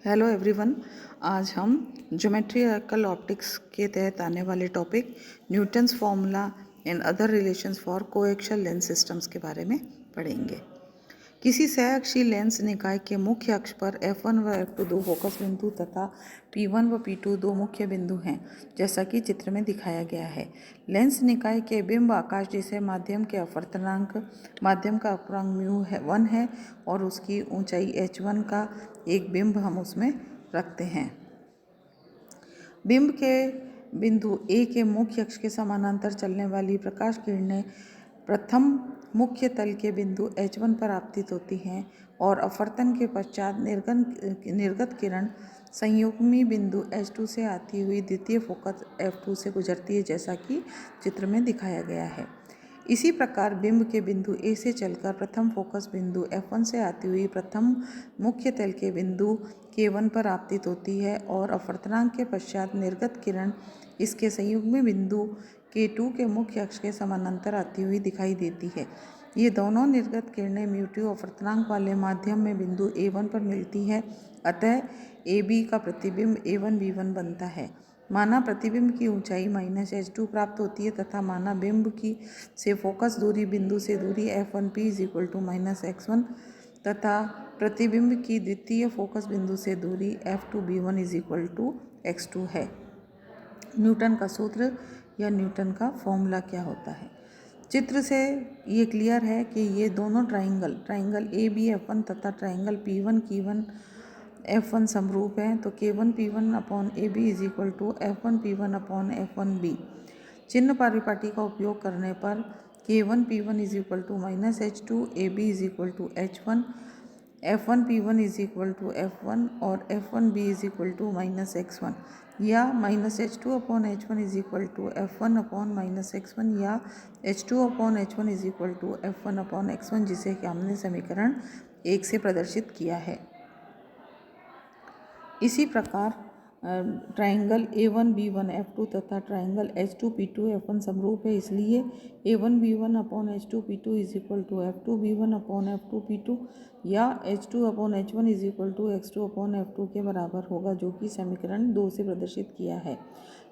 Hello everyone. आज हम geometrical optics के तहत आने वाले topic Newton's formula and other relations for coaxial lens systems के बारे में पढ़ेंगे। किसी सहअक्षीय लेंस निकाय के मुख्य अक्ष पर F1 व F2 दो फोकस बिंदु तथा P1 व P2 दो मुख्य बिंदु हैं, जैसा कि चित्र में दिखाया गया है। लेंस निकाय के बिंब आकाश जिसे माध्यम के अपवर्तनांक माध्यम का अपवर्तनांक μ1 है और उसकी ऊंचाई h1 का एक बिंब हम उसमें रखते हैं। बिंब के बिंदु A के मुख्य अक्ष के समानांतर चलने वाली प्रकाश किरणें प्रथम मुख्य तल के बिंदु H1 पर आपतित होती हैं और अपवर्तन के पश्चात निर्गत किरण संयुग्मी बिंदु H2 से आती हुई द्वितीय फोकस F2 से गुजरती है, जैसा कि चित्र में दिखाया गया है। इसी प्रकार बिंब के बिंदु A से चलकर प्रथम फोकस बिंदु F1 से आती हुई प्रथम मुख्य तल के बिंदु K1 पर आपतित होती है और अपवर्तनांक के पश्चात निर्गत किरण इसके संयुग्मी बिंदु K2 के मुख्य अक्ष के समानांतर आती हुई दिखाई देती है। ये दोनों निर्गत किरणें μ2 अपवर्तनांक वाले माध्यम में बिंदु A1 पर मिलती है, अतः AB का प्रतिबिंब A1B1 बनता है। माना प्रतिबिंब की ऊंचाई -h2 प्राप्त होती है तथा माना बिंब की से फोकस दूरी बिंदु से दूरी F1P -x1 तथा प्रतिबिंब की द्वितीय फोकस बिंदु से दूरी F2B1 x2 है। न्यूटन का सूत्र या न्यूटन का फॉर्मूला क्या होता है? चित्र से ये क्लियर है कि ये दोनों ट्राइंगल ABF1 तथा ट्राइंगल P1K1 F1 समरूप हैं, तो K1P1 upon AB is equal to F1P1 upon F1B। चिन्ह परिपाटी का उपयोग करने पर K1P1 is equal to -h2, AB is equal to h1, F1P1 is equal to F1 और F1B is equal to -x1 या -h2 upon h1 is equal to F1 upon -x1 या h2 upon h1 is equal to F1 upon x1, जिसे कि हमने समीकरण 1 से प्रदर्शित किया है। इसी प्रकार ट्राइंगल A1B1 F2 तथा ट्राइंगल H2P2 F1 समरूप है, इसलिए A1B1 upon H2P2 is equal to F2B1 upon F2P2 या H2 upon H1 is equal to X2 upon F2 के बराबर होगा, जो कि समीकरण 2 से प्रदर्शित किया है।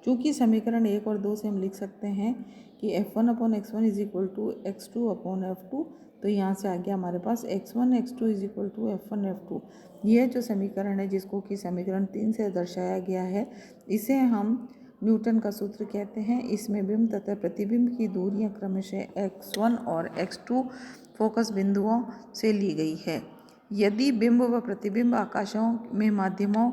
चूँकि समीकरण 1 और 2 से हम लिख सकते हैं कि F1 upon x1 is equal to X2 upon F2, तो यहाँ से आगे हमारे पास x1 x2 is equal to F1 F2। यह जो समीकरण है, जिसको कि समीकरण 3 से दर्शाया गया है, इसे हम न्यूटन का सूत्र कहते हैं। इसमें बिंब तथा प्रतिबिंब की दूरियां क्रमशः x1 और x2 फोकस बिंदुओं से ली गई है। यदि बिंब व प्रतिबिंब आकाशों में माध्यमों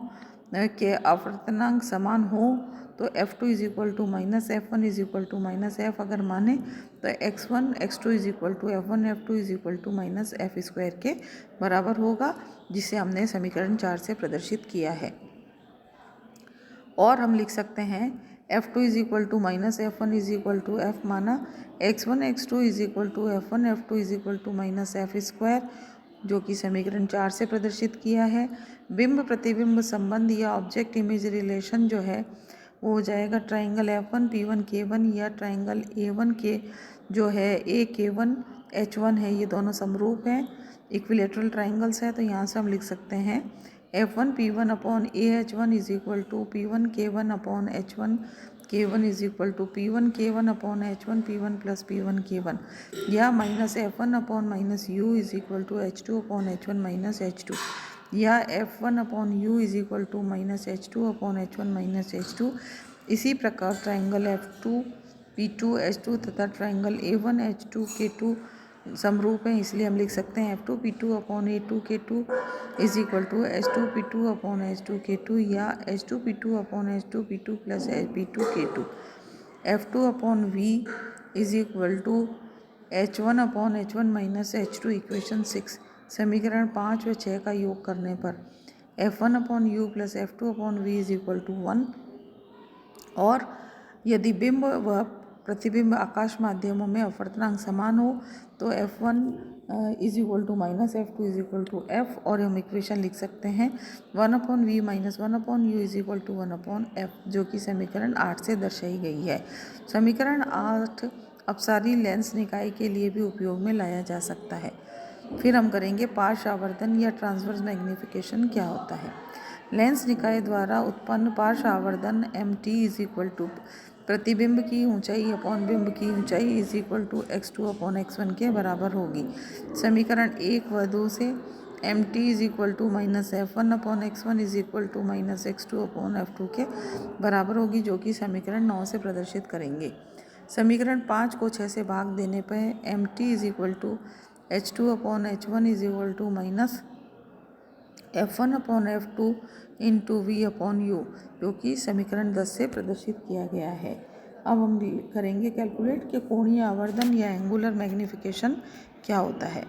के अपवर्तनांक समान हो तो F2 is equal to -F1 is equal to -F अगर माने तो x1 x2 is equal to F1 F2 is equal to -F² के बराबर होगा, जिसे हमने समीकरण 4 से प्रदर्शित किया है। और हम लिख सकते हैं F2 is equal to -F1 is equal to F, माना x1 x2 is equal to F1 F2 is equal to -F², जो कि समीकरण 4 से प्रदर्शित किया है। बिंब प्रतिबिंब संबंध या ऑब्जेक्ट इमेज रिलेशन जो है वो हो जाएगा ट्राइंगल F1P1 K1 या ट्राइंगल A1 के जो है AK1 H1 है, ये दोनों समरूप हैं, इक्विलेटरल ट्राइंगल्स है। तो यहाँ से हम लिख सकते हैं F1P1 upon AH1 is equal to P1K1 upon H1 K1 is equal to P1K1 upon H1 P1 plus P1K1 या -F1 upon -U is equal to H2 upon H1 minus H2 या F1 upon U is equal to -H2 upon H1 minus H2। इसी प्रकार triangle F2P2 H2 तथा triangle A1 H2 K2 समरूप हैं, इसलिए हम लिख सकते हैं F2P2 upon A2 K2 is equal to H2P2 upon H2 K2 या H2P2 upon H2P2 plus P2 K2। F2 upon V is equal to H1 upon H1 minus H2 equation 6। समीकरण 5 व 6 का योग करने पर F1 upon U plus F2 upon V is equal to 1। और यदि बिंब व प्रतिबिंब आकाश माध्यमों में अपवर्तनांक समान हो तो F1 is equal to -F2 is equal to F, और हम इक्वेशन लिख सकते हैं 1 upon V minus 1 upon U is equal to 1 upon F, जो कि समीकरण 8 से दर्शाई गई है। समीकरण 8 अपसारी लेंस निकाय के लिए भी उपयोग में लाया जा सकता है। फिर हम करेंगे पार्श्व आवर्धन या ट्रांसवर्स मैग्निफिकेशन क्या होता है। लेंस निकाय द्वारा उत्पन्न पार्श्व आवर्धन M T is equal to प्रतिबिंब की ऊंचाई अपॉन बिंब की ऊंचाई is equal to x2 upon x1 के बराबर होगी। समीकरण 1 व 2 से M T is equal to minus F1 upon x1 is equal to minus x2 upon F2 के बराबर होगी, जो कि समीकरण 9 से प्रदर्शित करेंगे। समीकरण 5 को 6 से भाग देने पर M T is equal to H2 upon H1 is equal to minus F1 upon F2 into V upon U, जो कि समीकरण 10 से प्रदर्शित किया गया है। अब हम करेंगे कैलकुलेट कि कोणीय आवर्धन या एंगुलर मैग्नीफिकेशन क्या होता है।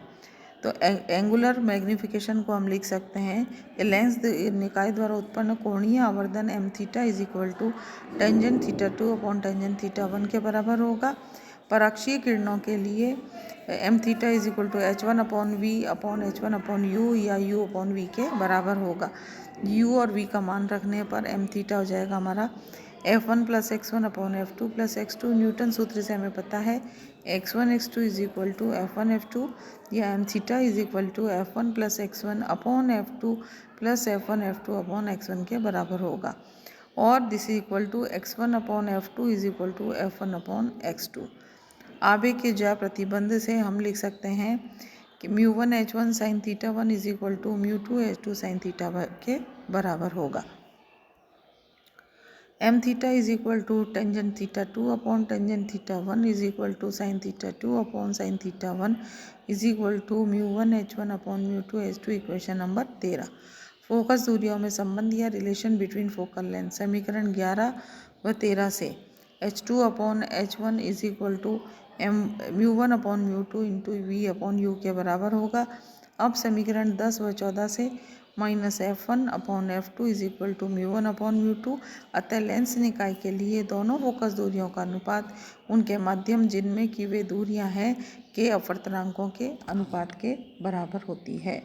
तो एंगुलर मैग्नीफिकेशन को हम लिख सकते हैं कि लेंस निकाय द्वारा उत्पन्न कोणीय आवर्धन M theta is equal to tangent theta 2 upon tangent theta 1 के बराबर होगा। पराक्षीय किरणों के लिए M theta is equal to H1 upon V upon H1 upon U या U अपॉन V के बराबर होगा। U और V का मान रखने पर एम थीटा हो जाएगा हमारा F1 plus X1 upon F2 plus X2। Newton सूत्र से हमें पता है X1 X2 is equal to F1 F2 या M theta is equal to F1 plus X1 upon F2 plus F1 F2 upon X1 के बराबर होगा। और this is equal to X1 upon F2 is equal to F1 upon X2। आगे के ज्या प्रतिबंध से हम लिख सकते हैं कि μ1 H1 sine theta 1 is equal to μ2 H2 sine theta के बराबर होगा। M theta is equal to tangent theta 2 upon tangent theta 1 is equal to sine theta 2 upon sine theta 1 is equal to μ1 H1 upon μ2 H2। Equation number 13। Focus दूरियों में संबंध या relation between focal length. समीकरण 11 व 13 से H2 upon H1 is equal to μ1 upon μ2 into V upon U के बराबर होगा। अब समीकरण 10 व 14 से minus F1 upon F2 is equal to μ1 upon μ2। अतः लेंस निकाय के लिए दोनों फोकस दूरियों का अनुपात उनके माध्यम जिनमें कि वे दूरियां हैं के अपवर्तनांकों के अनुपात के बराबर होती है।